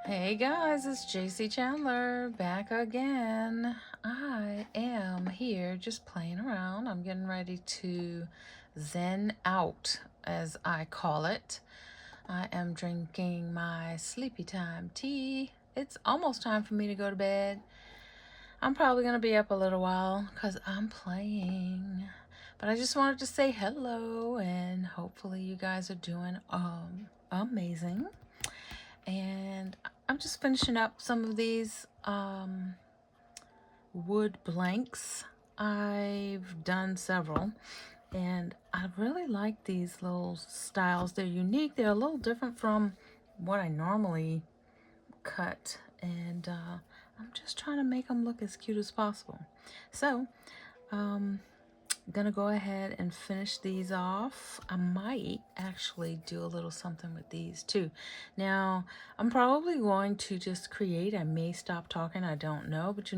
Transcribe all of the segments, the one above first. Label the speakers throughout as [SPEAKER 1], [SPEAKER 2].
[SPEAKER 1] Hey guys, it's JC Chandler back again. I am here just playing around. I'm getting ready to zen out, as I call it. I am drinking my sleepy time tea. It's almost time for me to go to bed. I'm probably going to be up a little while because I'm playing. But I just wanted to say hello, and hopefully you guys are doing amazing. And I'm just finishing up some of these wood blanks. I've done several, and I really like these little styles. They're unique. They're a little different from what I normally cut, and I'm just trying to make them look as cute as possible. So gonna go ahead and finish these off. I might actually do a little something with these too. Now, I'm probably going to just create. I may stop talking, I don't know, but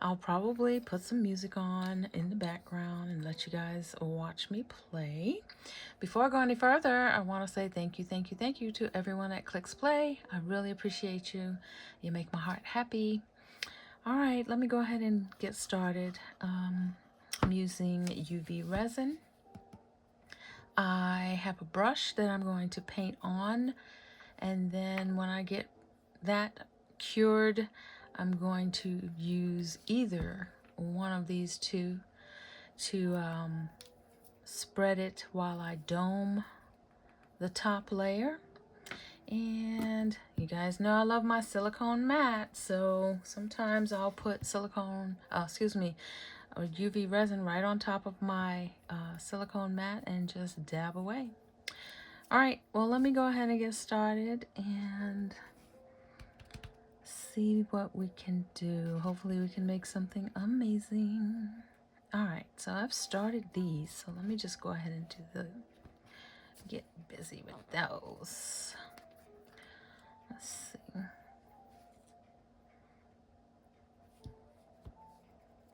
[SPEAKER 1] I'll probably put some music on in the background and let you guys watch me play. Before I go any further, I want to say thank you to everyone that clicks play. I really appreciate you. You make my heart happy. All right, let me go ahead and get started. I'm using UV resin. I have a brush that I'm going to paint on, and then when I get that cured, I'm going to use either one of these two to spread it while I dome the top layer. And you guys know I love my silicone mat, so sometimes I'll put UV resin right on top of my silicone mat and just dab away. All right, well, let me go ahead and get started and see what we can do. Hopefully we can make something amazing. All right, so I've started these, so let me just go ahead and get busy with those. Let's see.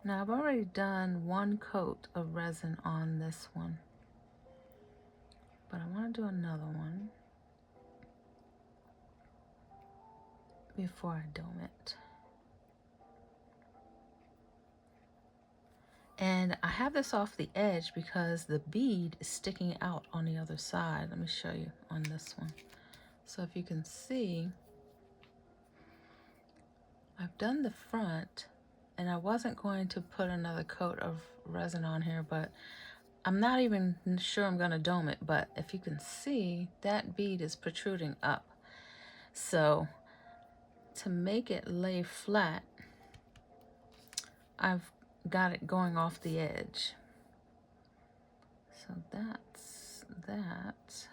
[SPEAKER 1] Now I've already done one coat of resin on this one, but I want to do another one before I dome it. And I have this off the edge because the bead is sticking out on the other side. Let me show you on this one. So if you can see, I've done the front, and I wasn't going to put another coat of resin on here, but I'm not even sure I'm gonna dome it, but if you can see, that bead is protruding up. So to make it lay flat, I've got it going off the edge. So that's that.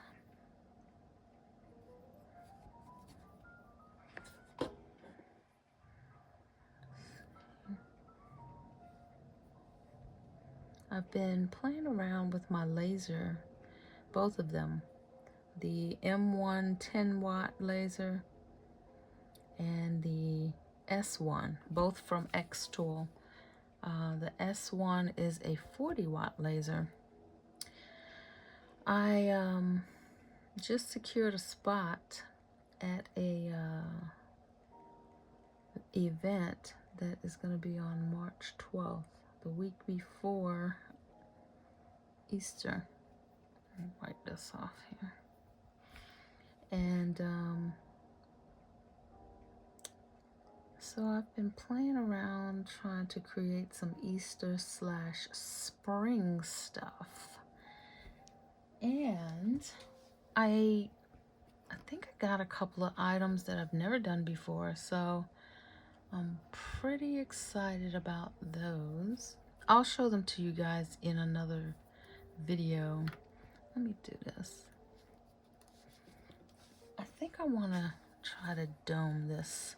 [SPEAKER 1] I've been playing around with my laser, both of them, the M1 10-watt laser and the S1, both from X-Tool. The S1 is a 40-watt laser. I just secured a spot at a event that is going to be on March 12th, the week before Easter. Let me wipe this off here. And so I've been playing around trying to create some Easter/spring stuff. And I think I got a couple of items that I've never done before, so I'm pretty excited about those. I'll show them to you guys in another video. Let me do this. I think I want to try to dome this.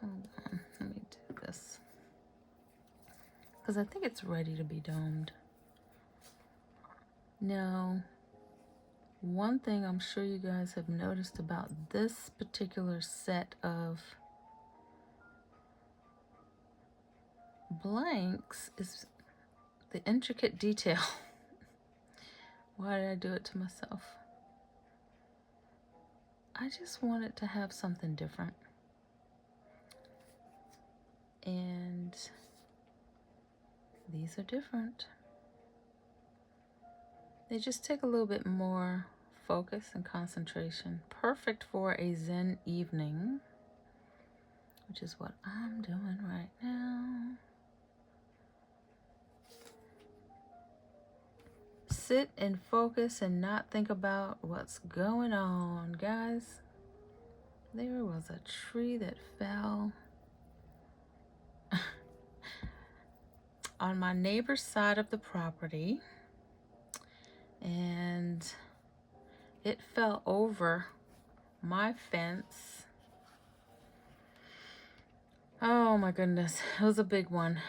[SPEAKER 1] Hold on, let me do this, because I think it's ready to be domed. Now, one thing I'm sure you guys have noticed about this particular set of blanks is the intricate detail. Why did I do it to myself? I just wanted to have something different. And these are different. They just take a little bit more focus and concentration. Perfect for a Zen evening, which is what I'm doing right now. Sit and focus and not think about what's going on, guys. There was a tree that fell on my neighbor's side of the property, and it fell over my fence. Oh my goodness, it was a big one.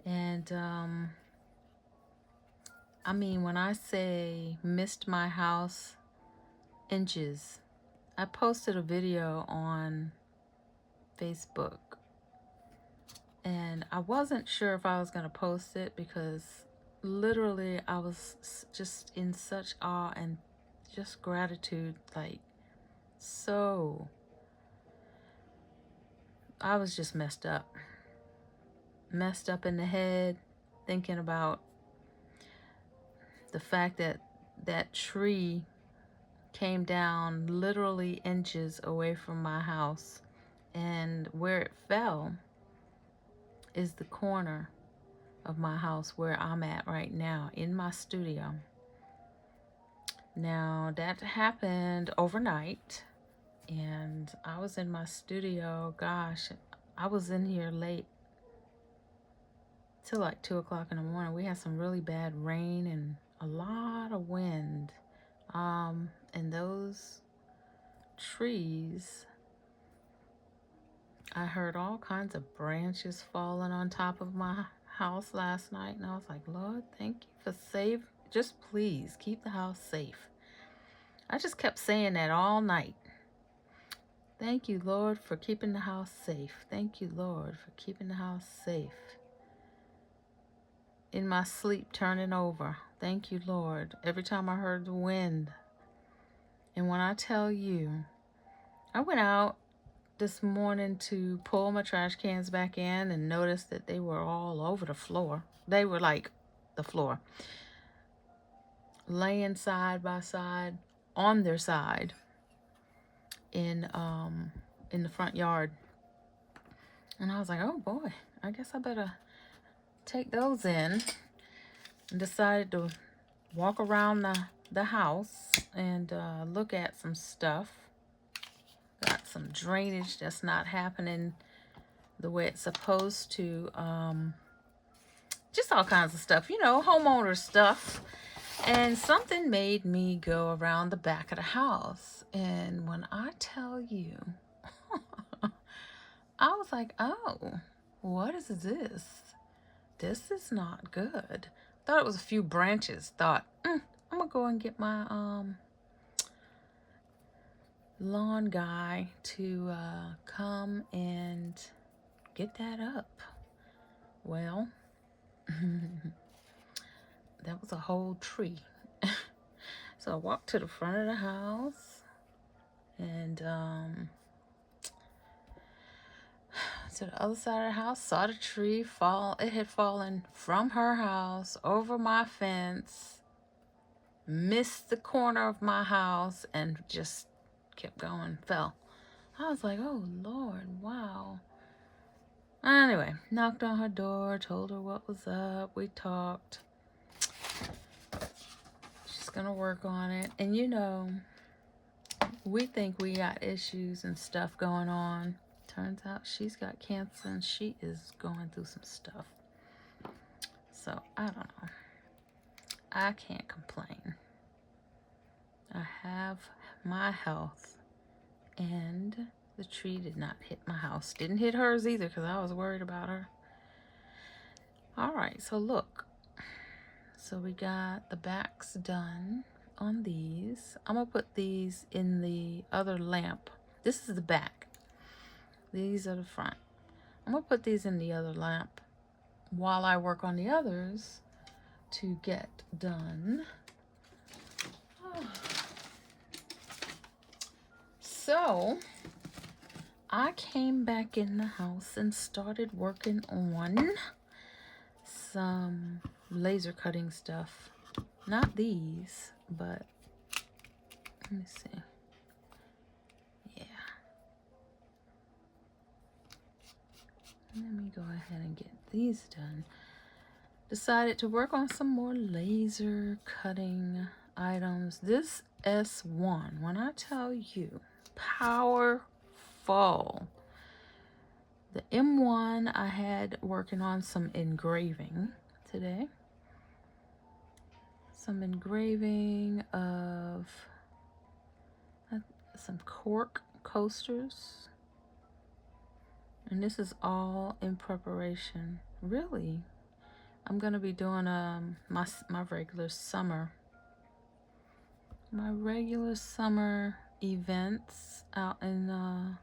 [SPEAKER 1] And I mean, when I say missed my house inches, I posted a video on Facebook, and I wasn't sure if I was going to post it because literally I was just in such awe and just gratitude, like, so I was just messed up in the head, thinking about the fact that that tree came down literally inches away from my house, and where it fell is the corner of my house where I'm at right now in my studio. Now that happened overnight, and I was in my studio, gosh, I was in here late till like 2 o'clock in the morning. We had some really bad rain and a lot of wind, and those trees, I heard all kinds of branches falling on top of my house last night, and I was like, Lord, thank you for just please keep the house safe. I just kept saying that all night. Thank you, Lord, for keeping the house safe. Thank you, Lord, for keeping the house safe. In my sleep, turning over. Thank you, Lord. Every time I heard the wind. And when I tell you, I went out this morning to pull my trash cans back in and noticed that they were all over the floor. They were like the floor, laying side by side on their side in the front yard. And I was like, oh boy, I guess I better take those in, and decided to walk around the house and look at some stuff. Got some drainage that's not happening the way it's supposed to. Just all kinds of stuff, you know, homeowner stuff. And something made me go around the back of the house. And when I tell you, I was like, oh, what is this? This is not good. Thought it was a few branches. Thought, I'm gonna go and get my lawn guy to come and get that up. Well, that was a whole tree. So I walked to the front of the house, and to the other side of the house, saw the tree fall. It had fallen from her house over my fence, missed the corner of my house, and just kept going, fell. I was like, oh Lord, wow. Anyway, knocked on her door, told her what was up. We talked. She's gonna work on it. And you know, we think we got issues and stuff going on. Turns out she's got cancer and she is going through some stuff. So I don't know. I can't complain. I have my health, and the tree did not hit my house. Didn't hit hers either, because I was worried about her. All right, so look. So we got the backs done on these. I'm gonna put these in the other lamp. This is the back. These are the front. I'm gonna put these in the other lamp while I work on the others to get done. Oh. So I came back in the house and started working on some laser cutting stuff. Not these, but let me see. Yeah. Let me go ahead and get these done. Decided to work on some more laser cutting items. This S1, when I tell you, powerful. The M1 I had working on some engraving today. Some engraving of some cork coasters. And this is all in preparation. Really, I'm gonna be doing my regular summer events out in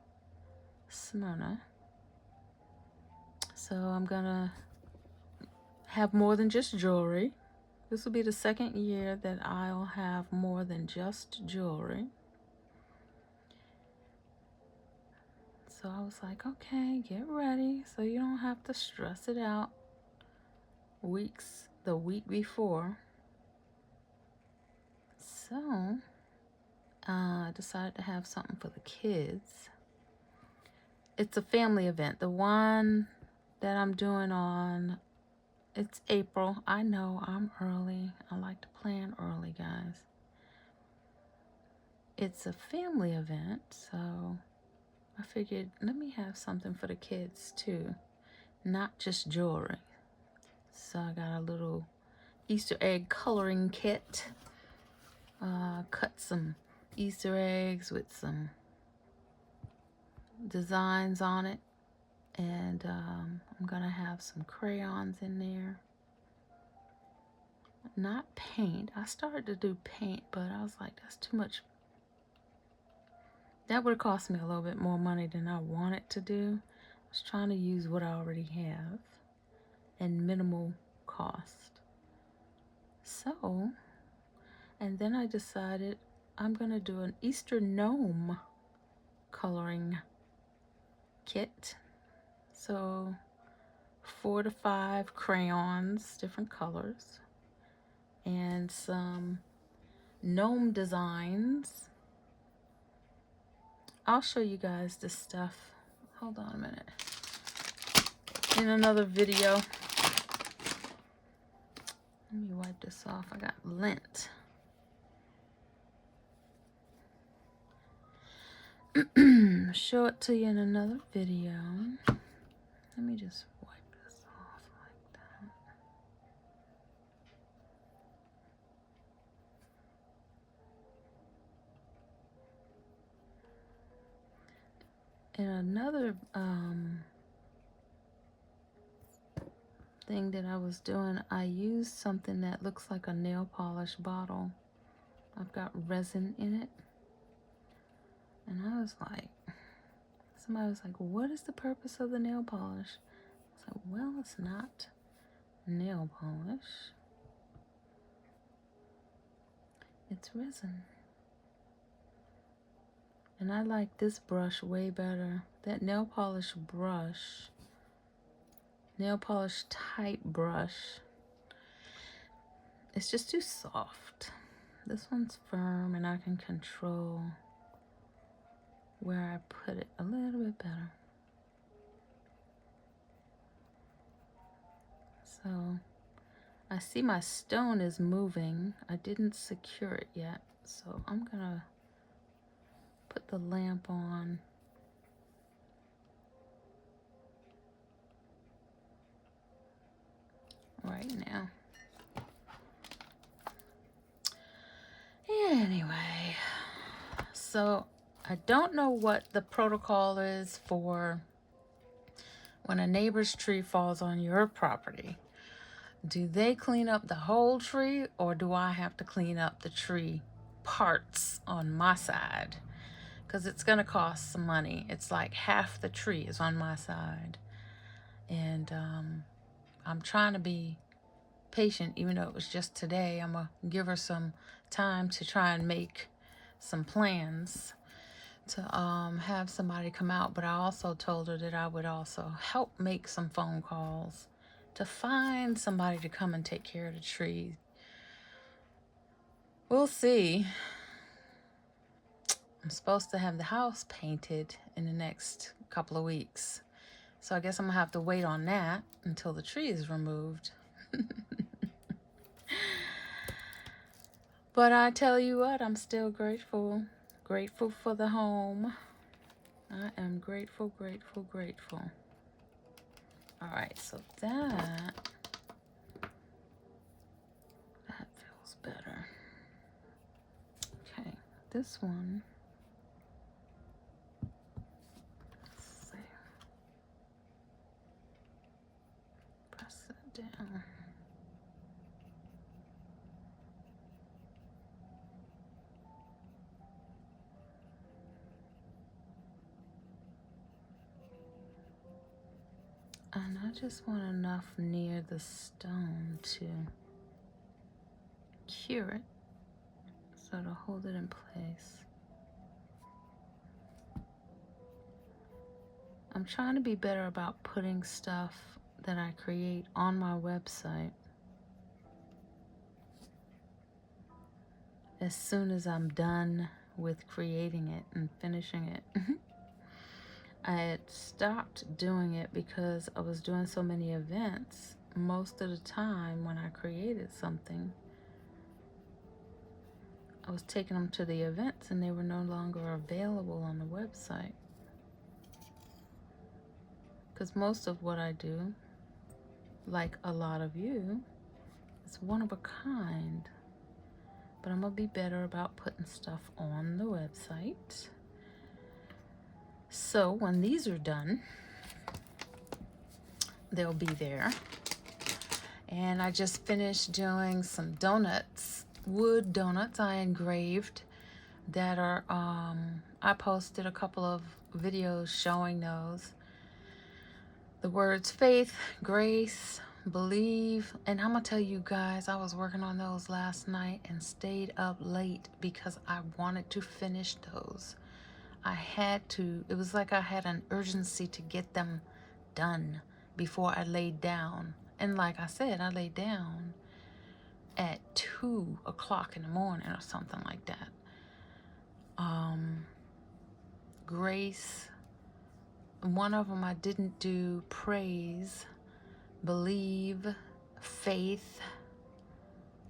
[SPEAKER 1] Smyrna. So I'm gonna have more than just jewelry. This will be the second year that I'll have more than just jewelry. So I was like, okay, get ready so you don't have to stress it out the week before. So I decided to have something for the kids. It's a family event. The one that I'm doing on, it's April. I know I'm early. I like to plan early, guys. It's a family event, so I figured let me have something for the kids too, not just jewelry. So I got a little Easter egg coloring kit. Cut some Easter eggs with some designs on it, and I'm gonna have some crayons in there. Not paint. I started to do paint, but I was like, that's too much. That would have cost me a little bit more money than I wanted to do. I was trying to use what I already have and minimal cost. So, and then I decided I'm gonna do an Easter gnome coloring kit. So 4 to 5 crayons, different colors, and some gnome designs. I'll show you guys this stuff. Hold on a minute. In another video. Let me wipe this off. I got lint. Show it to you in another video. Let me just wipe this off like that. And another thing that I was doing, I used something that looks like a nail polish bottle. I've got resin in it. And I was like, somebody was like, what is the purpose of the nail polish? I was like, well, it's not nail polish. It's resin. And I like this brush way better. That nail polish brush, nail polish type brush, it's just too soft. This one's firm and I can control where I put it a little bit better. So I see my stone is moving. I didn't secure it yet, so I'm gonna put the lamp on. Right now. Anyway, so I don't know what the protocol is for when a neighbor's tree falls on your property. Do they clean up the whole tree, or do I have to clean up the tree parts on my side? Because it's going to cost some money. It's like half the tree is on my side. And I'm trying to be patient, even though it was just today. I'm going to give her some time to try and make some plans. to have somebody come out, but I also told her that I would also help make some phone calls to find somebody to come and take care of the tree. We'll see. I'm supposed to have the house painted in the next couple of weeks. So I guess I'm gonna have to wait on that until the tree is removed. But I tell you what, I'm still grateful. Grateful for the home. I am grateful, grateful, grateful. All right, so that feels better. Okay, this one. Let's see. Press it down. And I just want enough near the stone to cure it, so to hold it in place. I'm trying to be better about putting stuff that I create on my website as soon as I'm done with creating it and finishing it. I had stopped doing it because I was doing so many events. Most of the time when I created something, I was taking them to the events and they were no longer available on the website. Because most of what I do, like a lot of you, is one of a kind. But I'm gonna be better about putting stuff on the website. So when these are done, they'll be there. And I just finished doing some donuts, wood donuts I engraved that are, I posted a couple of videos showing those. The words faith, grace, believe, and I'm gonna tell you guys, I was working on those last night and stayed up late because I wanted to finish those. I had to, it was like I had an urgency to get them done before I laid down. And like I said, I laid down at 2 o'clock in the morning or something like that. Grace, one of them I didn't do praise, believe, faith,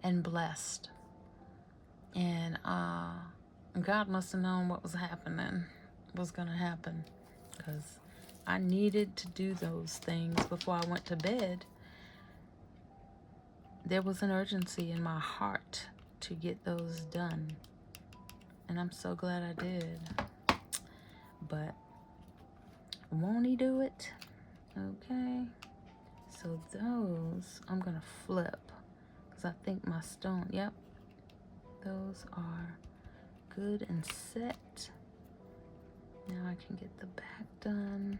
[SPEAKER 1] and blessed. And God must have known what was happening, was gonna happen, because I needed to do those things before I went to bed. There was an urgency in my heart to get those done, and I'm so glad I did. But won't he do it? Okay, so those I'm gonna flip because I think my stone, yep, those are good and set. Now I can get the back done.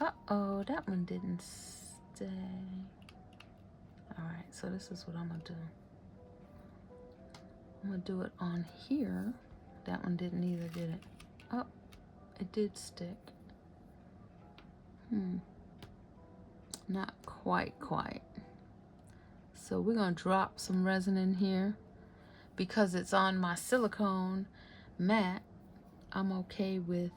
[SPEAKER 1] Uh-oh, that one didn't stay. All right, so this is what I'm gonna do. I'm gonna do it on here. That one didn't either, did it? Oh, it did stick. Not quite. So we're gonna drop some resin in here. Because it's on my silicone mat, I'm okay with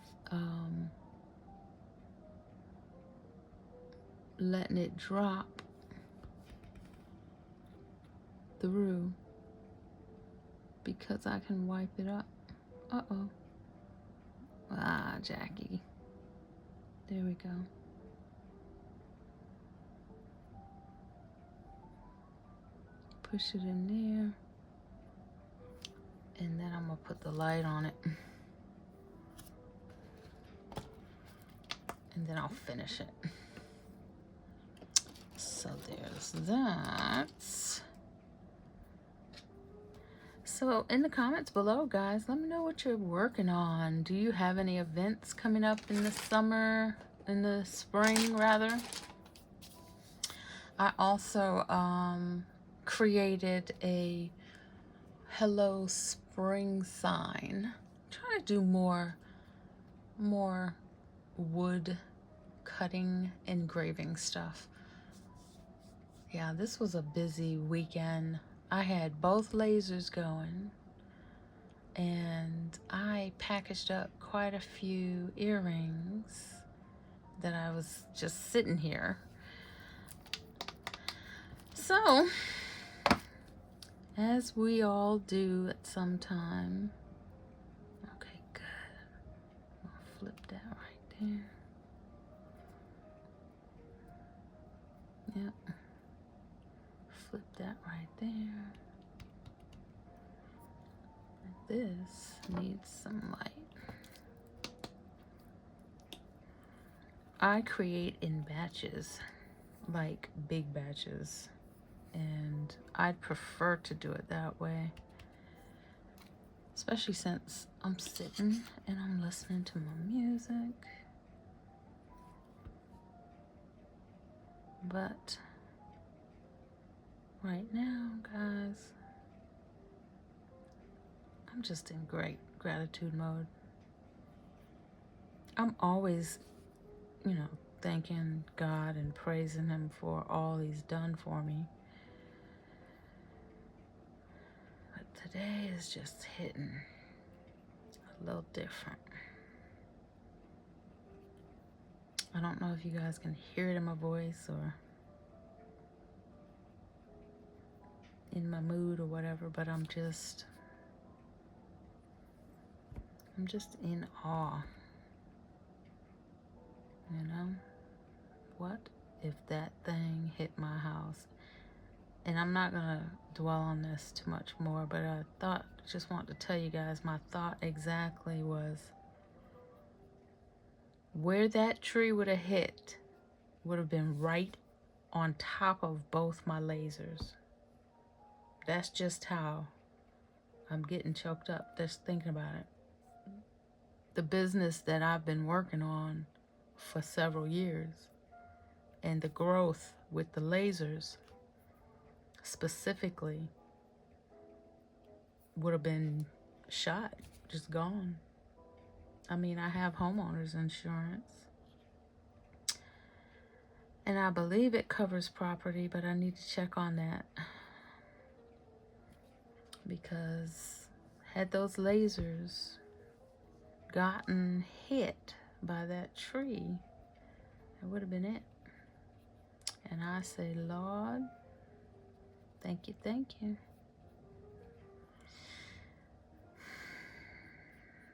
[SPEAKER 1] letting it drop through because I can wipe it up. Uh-oh. Ah, Jackie. There we go. Push it in there. And then I'm gonna put the light on it. And then I'll finish it. So there's that. So in the comments below, guys, let me know what you're working on. Do you have any events coming up in the summer, in the spring rather? I also created a Hello Spring sign trying to do more wood cutting, engraving stuff. Yeah, this was a busy weekend. I had both lasers going, and I packaged up quite a few earrings that I was just sitting here. So, as we all do at some time. Okay, good. I'll flip that right there. Yep. Flip that right there. This needs some light. I create in batches, like big batches, and I'd prefer to do it that way, especially since I'm sitting and I'm listening to my music. But right now, guys, I'm just in great gratitude mode. I'm always, thanking God and praising Him for all He's done for me. But today is just hitting a little different. I don't know if you guys can hear it in my voice or in my mood or whatever, but I'm just in awe. What if that thing hit my house? And I'm not gonna dwell on this too much more, but I just want to tell you guys my thought exactly was, where that tree would have hit would have been right on top of both my lasers. That's just how I'm getting choked up just thinking about it. The business that I've been working on for several years and the growth with the lasers specifically would have been shot, just gone. I mean, I have homeowners insurance, and I believe it covers property, but I need to check on that, because had those lasers gotten hit by that tree, that would have been it. And I say, Lord, thank you, thank you.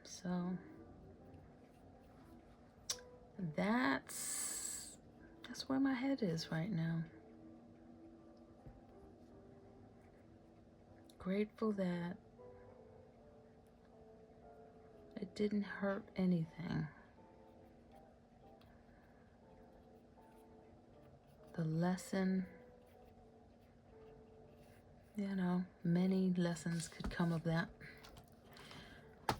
[SPEAKER 1] So that's where my head is right now. Grateful that it didn't hurt anything. The lesson, many lessons could come of that. The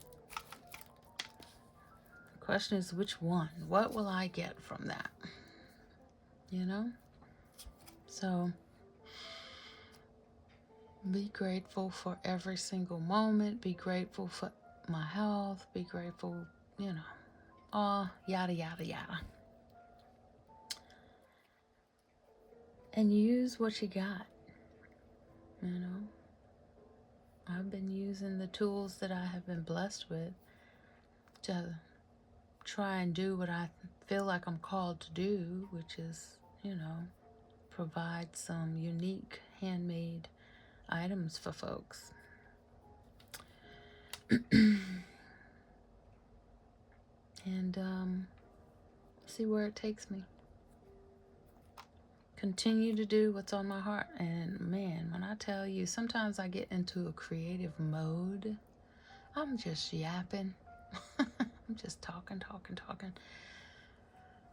[SPEAKER 1] question is, which one? What will I get from that? So be grateful for every single moment. Be grateful for my health. Be grateful, all yada, yada, yada. And use what you got. I've been using the tools that I have been blessed with to try and do what I feel like I'm called to do, which is, provide some unique handmade items for folks. And see where it takes me. Continue to do what's on my heart. And man, when I tell you, sometimes I get into a creative mode. I'm just yapping. I'm just talking.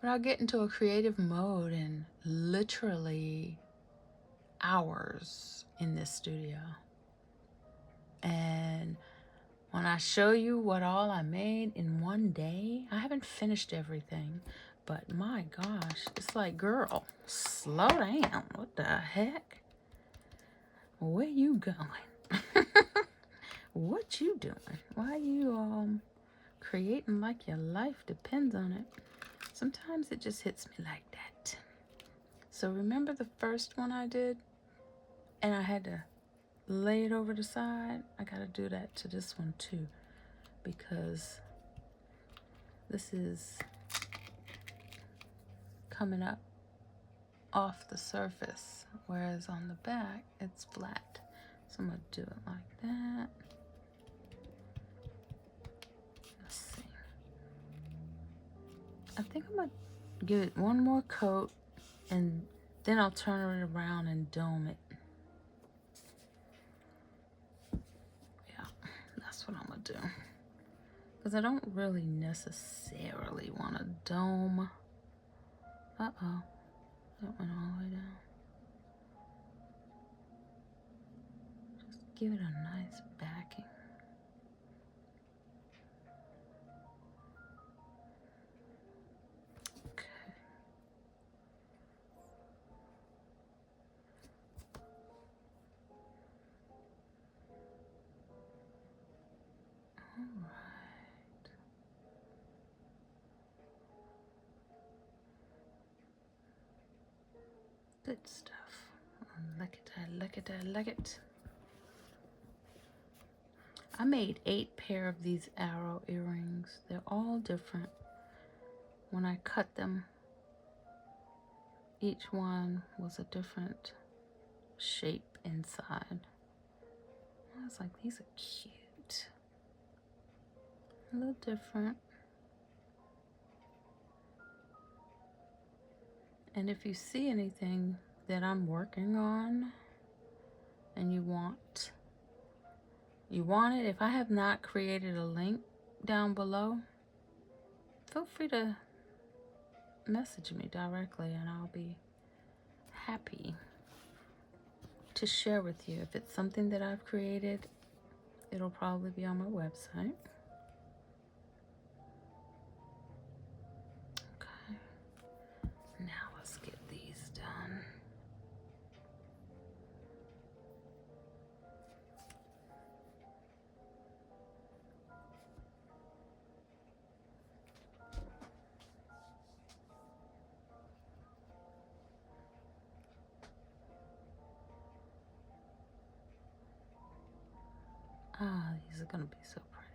[SPEAKER 1] But I'll get into a creative mode and literally hours in this studio. And when I show you what all I made in one day, I haven't finished everything, but my gosh, it's like, girl, slow down. What the heck? Where you going? What you doing? Why you creating like your life depends on it? Sometimes it just hits me like that. So remember the first one I did and I had to lay it over the side? I gotta do that to this one too, because this is coming up off the surface, whereas on the back it's flat. So I'm gonna do it like that. Let's see. I think I'm gonna give it one more coat and then I'll turn it around and dome it. Yeah, that's what I'm gonna do. Because I don't really necessarily want to dome. Uh-oh, that went all the way down. Just give it a nice backing. Okay. All right. Good stuff. I like it, I like it, I like it. I made 8 pair of these arrow earrings. They're all different. When I cut them, each one was a different shape inside. I was like, these are cute. A little different. And if you see anything that I'm working on and you want it, if I have not created a link down below, feel free to message me directly and I'll be happy to share with you. If it's something that I've created, it'll probably be on my website. Okay, now let's get these done. Ah, these are gonna be so pretty.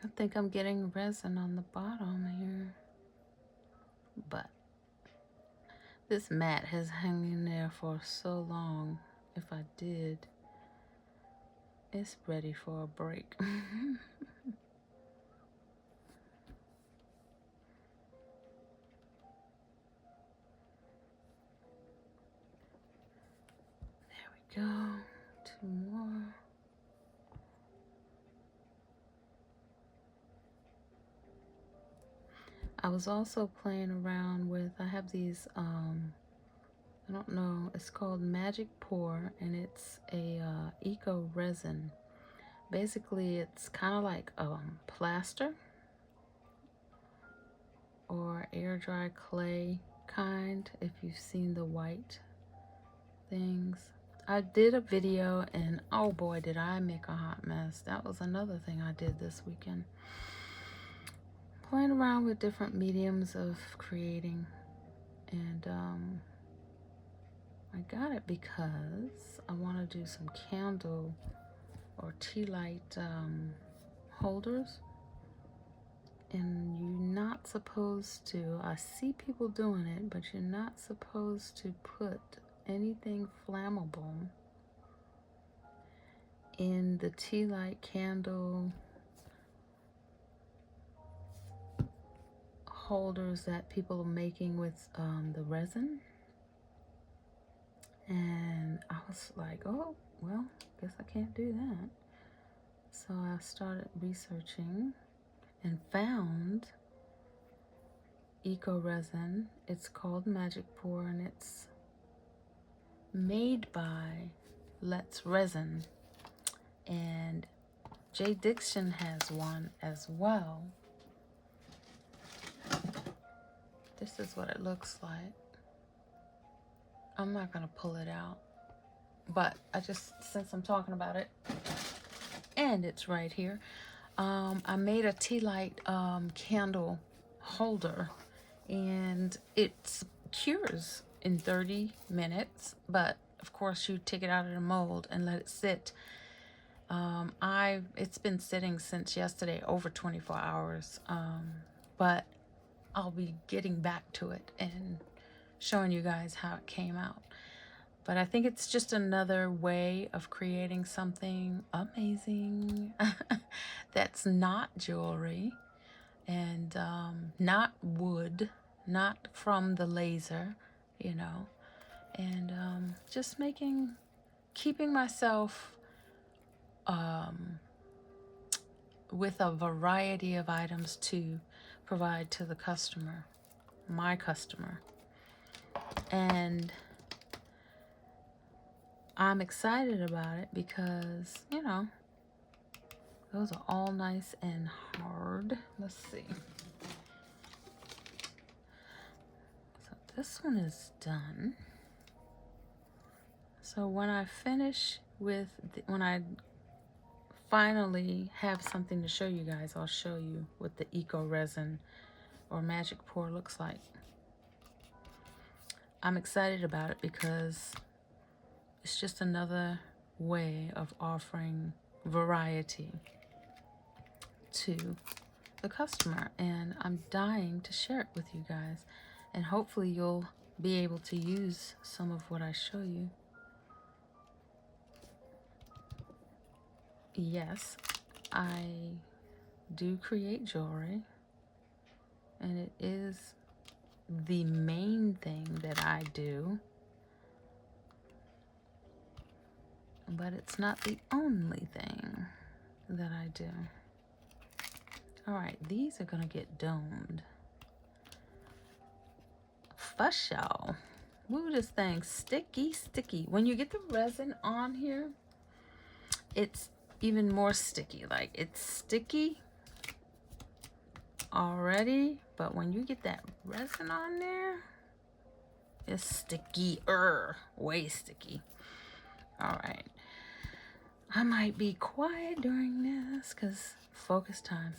[SPEAKER 1] I think I'm getting resin on the bottom here, but this mat has hung in there for so long. If I did, it's ready for a break. There we go. 2 more. I was also playing around with, I have these, I don't know, it's called Magic Pour, and it's a eco resin. Basically, it's kind of like plaster or air dry clay kind, if you've seen the white things. I did a video and oh boy did I make a hot mess. That was another thing I did this weekend. Playing around with different mediums of creating, and I got it because I want to do some candle or tea light holders, and you're not supposed to, I see people doing it, but you're not supposed to put anything flammable in the tea light candle holders that people are making with the resin. And I was like, oh, well, guess I can't do that. So I started researching and found eco resin. It's called Magic Pour, and it's made by Let's Resin, and J Dixon has one as well. This is what it looks like. I'm not gonna pull it out, but since I'm talking about it, and it's right here, I made a tea light candle holder, and it cures in 30 minutes, but of course you take it out of the mold and let it sit. It's been sitting since yesterday, over 24 hours, but I'll be getting back to it and showing you guys how it came out. But I think it's just another way of creating something amazing that's not jewelry and not wood, not from the laser, you know, and just keeping myself with a variety of items to provide to the customer, my customer. And I'm excited about it because, you know, those are all nice and hard. Let's see. So this one is done. So when I finish with, when I finally have something to show you guys, I'll show you what the eco resin or Magic Pour looks like. I'm excited about it because it's just another way of offering variety to the customer, and I'm dying to share it with you guys, and hopefully you'll be able to use some of what I show you. Yes, I do create jewelry, and it is the main thing that I do, but it's not the only thing that I do. All right, these are gonna get domed. For sure. Woo, this thing's sticky, sticky. When you get the resin on here, it's even more sticky. Like, it's sticky already, but when you get that resin on there, it's sticky-er, way sticky. All right. I might be quiet during this because focus time.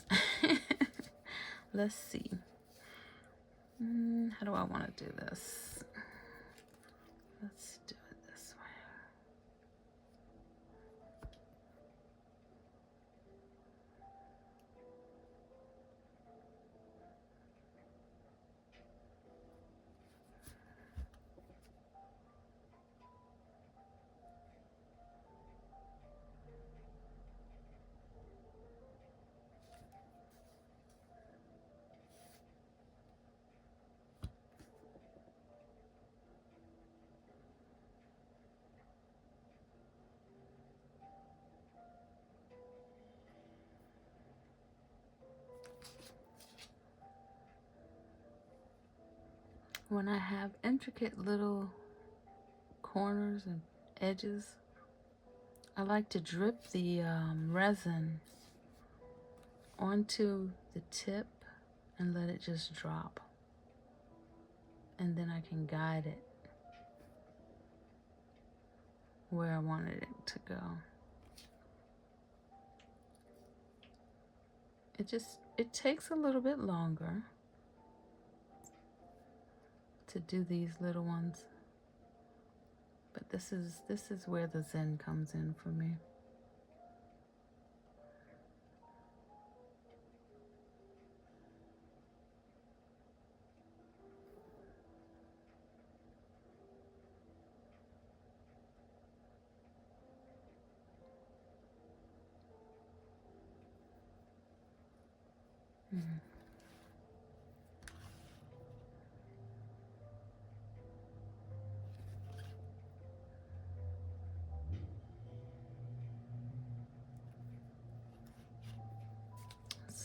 [SPEAKER 1] Let's see. How do I want to do this? Let's do it this way. When I have intricate little corners and edges, I like to drip the resin onto the tip and let it just drop. And then I can guide it where I wanted it to go. It takes a little bit longer to do these little ones, but this is where the zen comes in for me.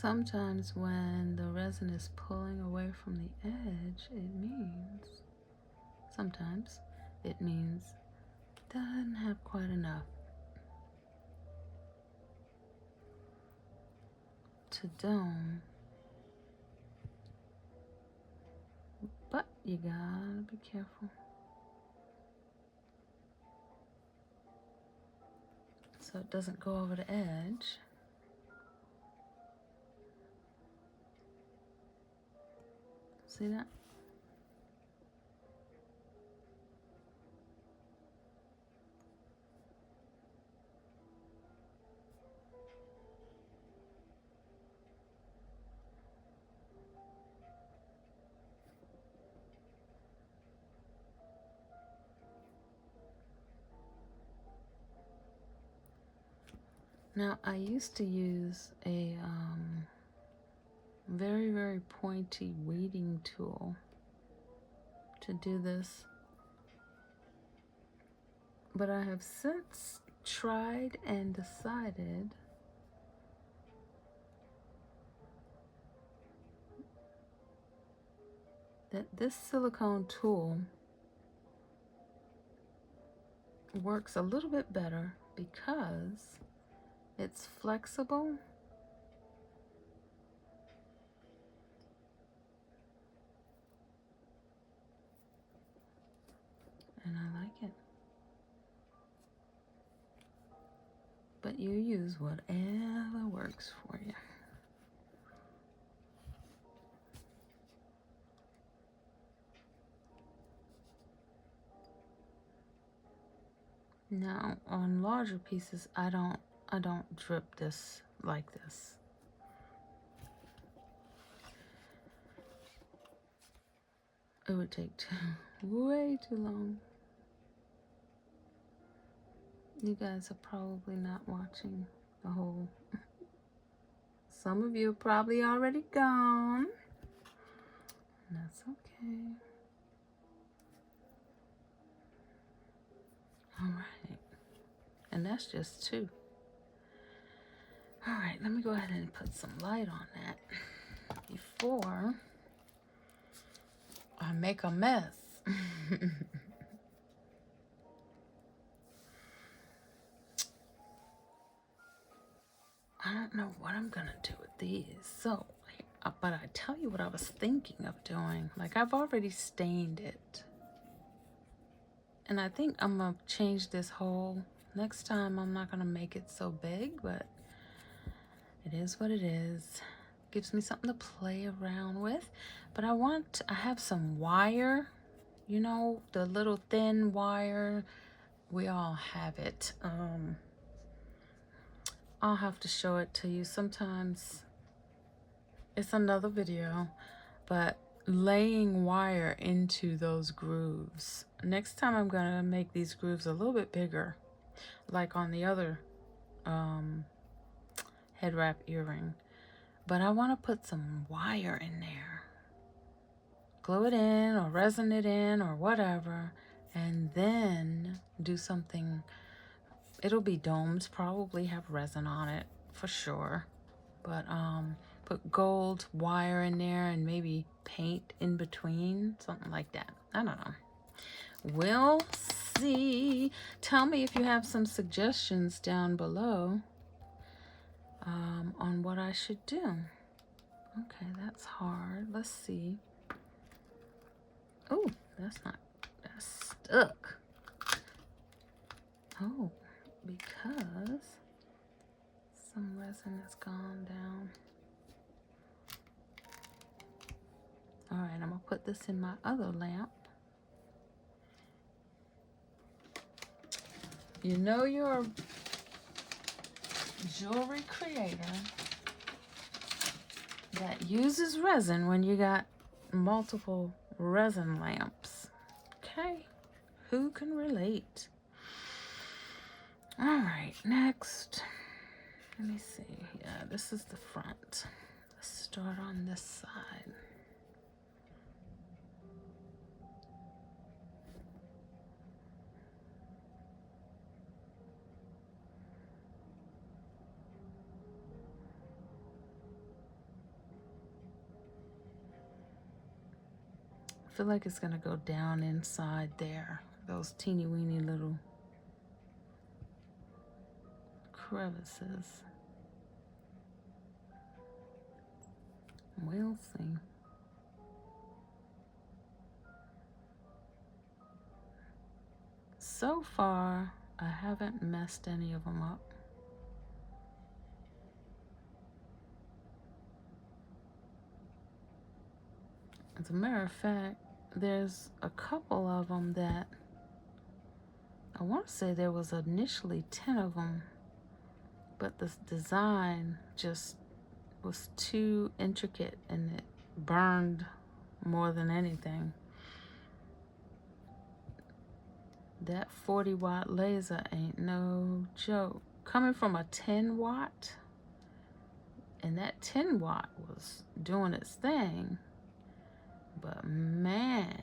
[SPEAKER 1] sometimes when the resin is pulling away from the edge, sometimes it means it doesn't have quite enough to dome. But you gotta be careful. So it doesn't go over the edge. See that? Now, I used to use a very, very pointy weeding tool to do this, but I have since tried and decided that this silicone tool works a little bit better because it's flexible and I like it. But you use whatever works for you. Now, on larger pieces, I don't drip this like this. It would take way too long. You guys are probably not watching the whole. Some of you are probably already gone. That's okay. All right. And that's just 2. All right, let me go ahead and put some light on that before I make a mess. I don't know what I'm gonna do with these. So, but I tell you what I was thinking of doing. Like, I've already stained it. And I think I'm gonna change this hole. Next time I'm not gonna make it so big, but it is what it is. Gives me something to play around with. But I have some wire, you know, the little thin wire. We all have it. I'll have to show it to you sometimes. It's another video, but laying wire into those grooves. Next time I'm gonna make these grooves a little bit bigger, like on the other head wrap earring. But I want to put some wire in there. Glue it in or resin it in or whatever, and then do something. It'll be domed, probably have resin on it for sure. But put gold wire in there and maybe paint in between, something like that. I don't know. We'll see. Tell me if you have some suggestions down below on what I should do. Okay, that's hard. Let's see. Oh, that's stuck. Oh, because some resin has gone down. All right, I'm gonna put this in my other lamp. You know you're a jewelry creator that uses resin when you got multiple resin lamps. Okay, who can relate? All right, next. Let me see. Yeah, this is the front. Let's start on this side. I feel like it's gonna go down inside there. Those teeny weeny little crevices. We'll see. So far, I haven't messed any of them up. As a matter of fact, there's a couple of them that I want to say there was initially 10 of them, but the design just was too intricate and it burned more than anything. That 40-watt laser ain't no joke. Coming from a 10-watt, and that 10-watt was doing its thing, but man,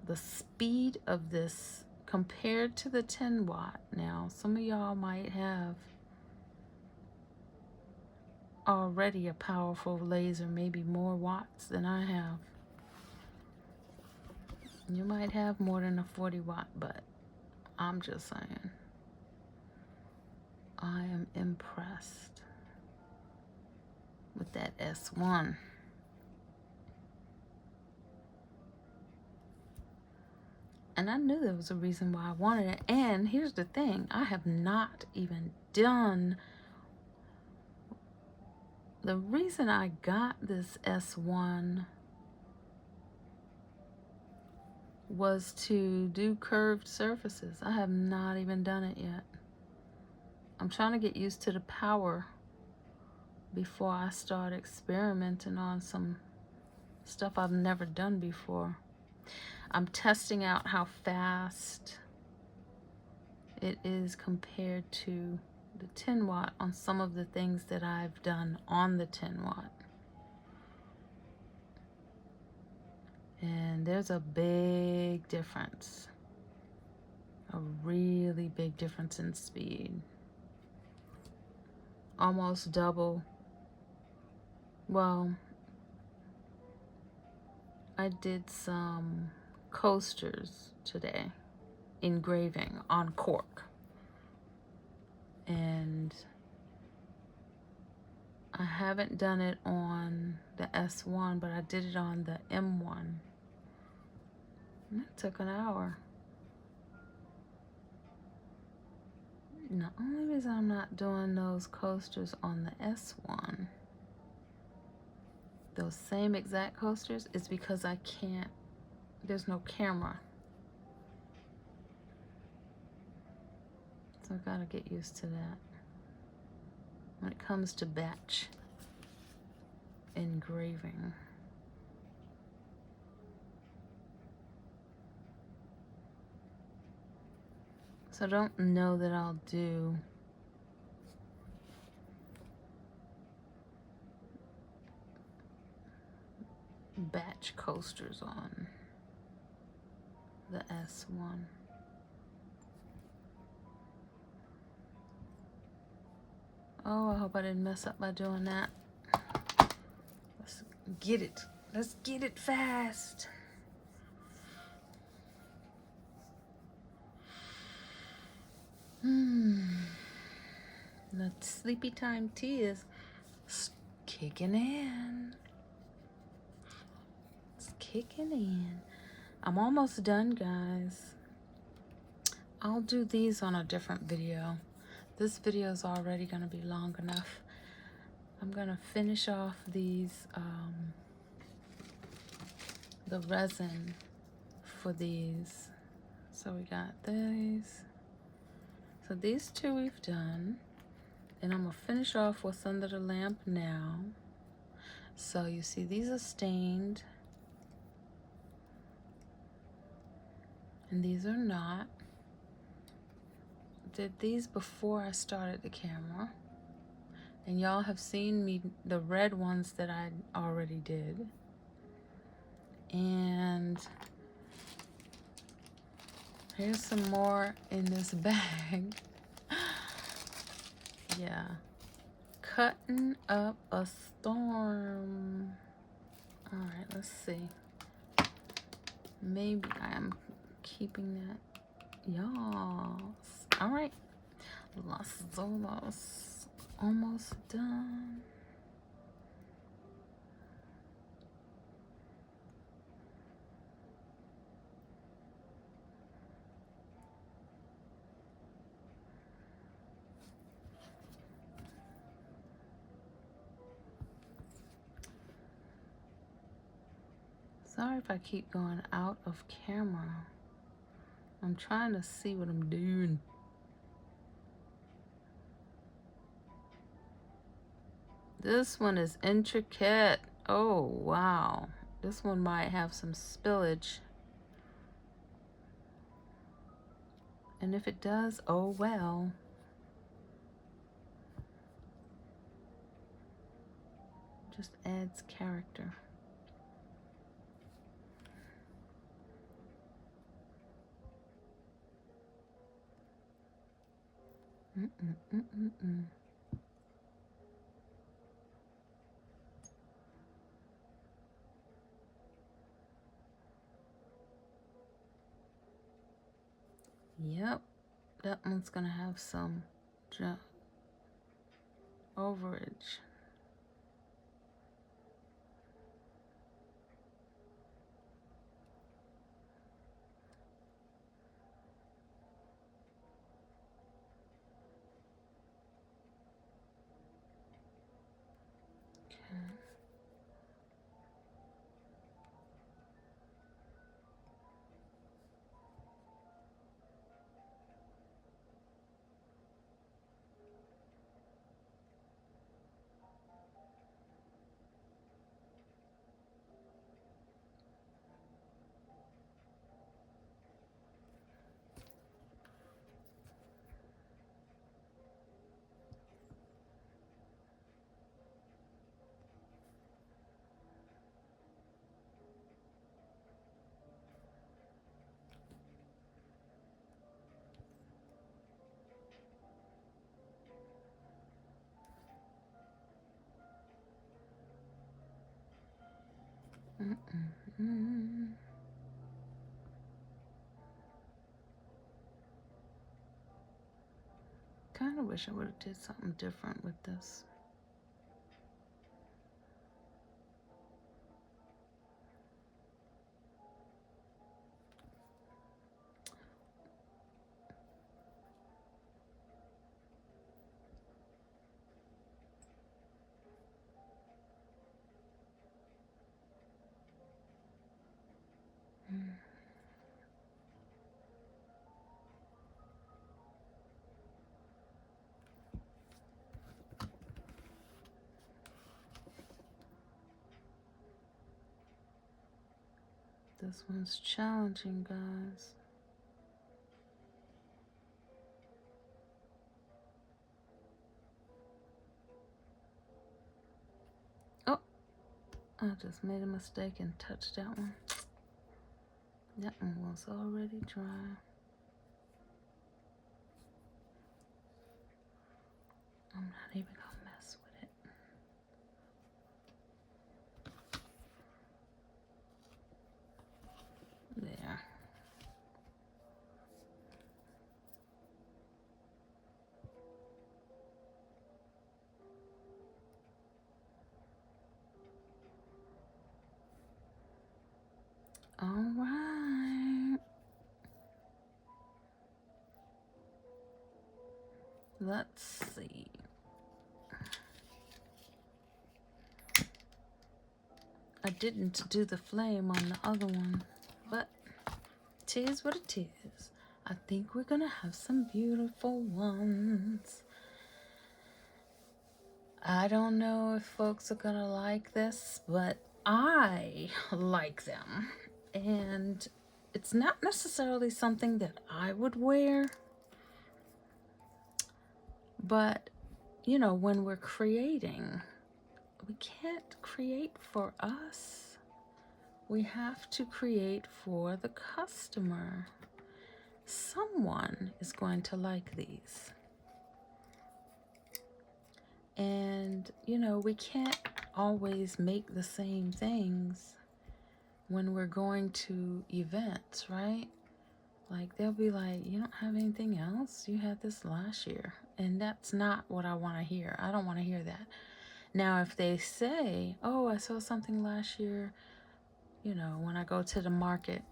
[SPEAKER 1] the speed of this compared to the 10-watt. Now, some of y'all might have already a powerful laser, maybe more watts than I have. You might have more than a 40-watt, but I'm just saying, I am impressed with that S1. And I knew there was a reason why I wanted it. And here's the thing, I have not even done. The reason I got this S1 was to do curved surfaces. I have not even done it yet. I'm trying to get used to the power before I start experimenting on some stuff I've never done before. I'm testing out how fast it is compared to the 10-watt on some of the things that I've done on the 10-watt. And there's a big difference, a really big difference in speed. Almost double. Well, I did some coasters today, engraving on cork. And I haven't done it on the S1, but I did it on the M1. And that took an hour. And the only reason I'm not doing those coasters on the S1, those same exact coasters, is because I can't, there's no camera. So I gotta get used to that. When it comes to batch engraving. So I don't know that I'll do batch coasters on the S1. Oh, I hope I didn't mess up by doing that. Let's get it. Let's get it fast. The sleepy time tea is kicking in. It's kicking in. I'm almost done, guys. I'll do these on a different video. This video is already going to be long enough. I'm going to finish off these, the resin for these. So we got these. So these two we've done. And I'm going to finish off what's under the lamp now. So you see these are stained. And these are not. Did these before I started the camera. And y'all have seen me, the red ones that I already did. And here's some more in this bag. Yeah. Cutting up a storm. All right, let's see. Maybe I am keeping that. Yes. All right. Las Zolas. Almost done. Sorry if I keep going out of camera. I'm trying to see what I'm doing. This one is intricate. Oh, wow. This one might have some spillage. And if it does, oh well. Just adds character. Yep, that one's gonna have some overage. Kind of wish I would have did something different with this. This one's challenging, guys. Oh, I just made a mistake and touched that one. That one was already dry. I'm not even gonna mess with it. There. All right. Let's see. I didn't do the flame on the other one, but it is what it is. I think we're gonna have some beautiful ones. I don't know if folks are gonna like this, but I like them. And it's not necessarily something that I would wear, but you know, when we're creating, we can't create for us. We have to create for the customer. Someone is going to like these. And, you know, we can't always make the same things. when we're going to events, right? Like, they'll be like, you don't have anything else? You had this last year. And that's not what I want to hear. I don't want to hear that. Now, if they say, oh, I saw something last year, you know, when I go to the market,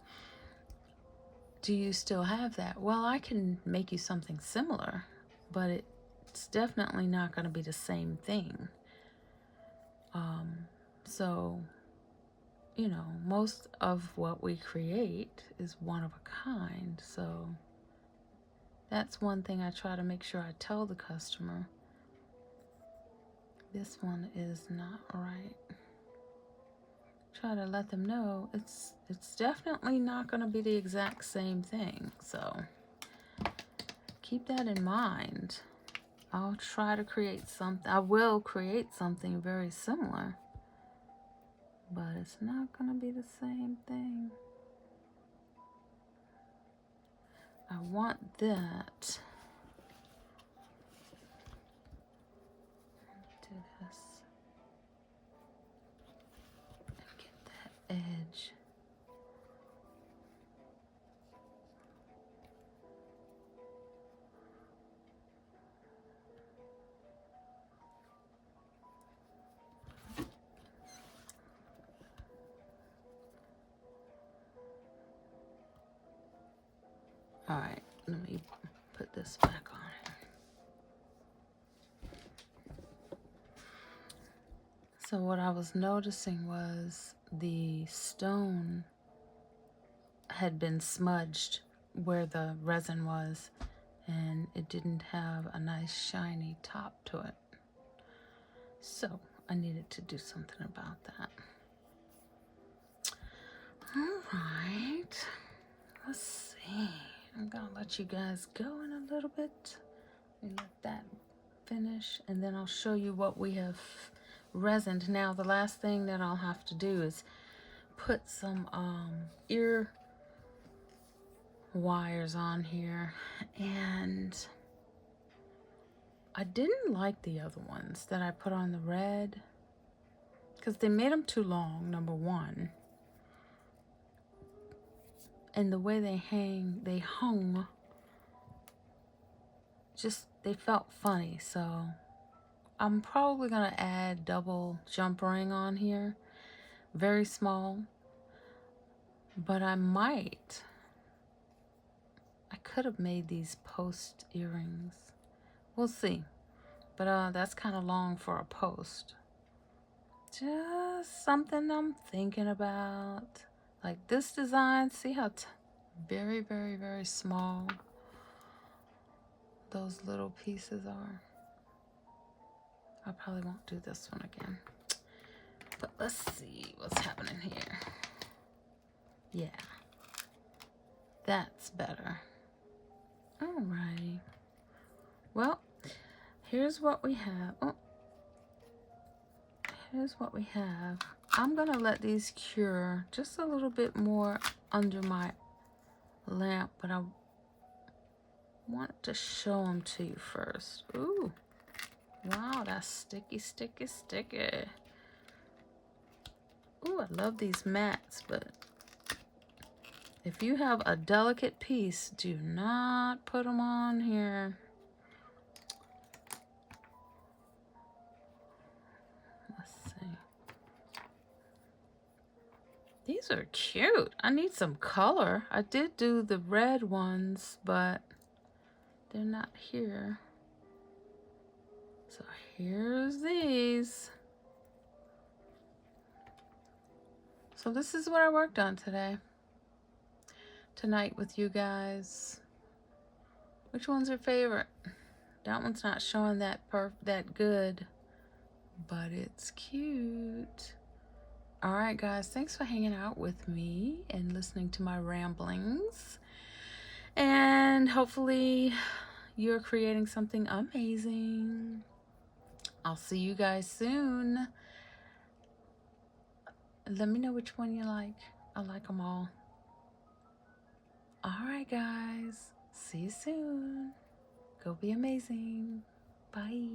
[SPEAKER 1] do you still have that? Well, I can make you something similar, but it's definitely not going to be the same thing. So, you know, most of what we create is one of a kind. So that's one thing I try to make sure I tell the customer. This one is not right. Try to let them know it's definitely not going to be the exact same thing. So keep that in mind. I'll try to create something. I will create something very similar, but it's not going to be the same thing. I want that. Do this. And get that edge. All right, let me put this back on here. So what I was noticing was the stone had been smudged where the resin was, and it didn't have a nice shiny top to it. So I needed to do something about that. All right, let's see. I'm gonna let you guys go in a little bit and let that finish, and then I'll show you what we have resined. Now the last thing that I'll have to do is put some ear wires on here, and I didn't like the other ones that I put on the red because they made them too long, number one, and the way they hung, just, they felt funny. So I'm probably gonna add double jump ring on here, very small, but I could have made these post earrings. We'll see. But that's kind of long for a post. Just something I'm thinking about. Like this design, see how very, very, very small those little pieces are. I probably won't do this one again. But let's see what's happening here. Yeah. That's better. Alrighty. Well, here's what we have. Oh, here's what we have. I'm gonna let these cure just a little bit more under my lamp, but I want to show them to you first. Ooh, wow, that's sticky, sticky, sticky. Ooh, I love these mats, but if you have a delicate piece, do not put them on here. Let's see. These are cute. I need some color. I did do the red ones, but they're not here. So here's these. So this is what I worked on tonight with you guys. Which one's your favorite? That one's not showing that good, but it's cute. All right, guys, thanks for hanging out with me and listening to my ramblings. And hopefully you're creating something amazing. I'll see you guys soon. Let me know which one you like. I like them all. All right, guys. See you soon. Go be amazing. Bye.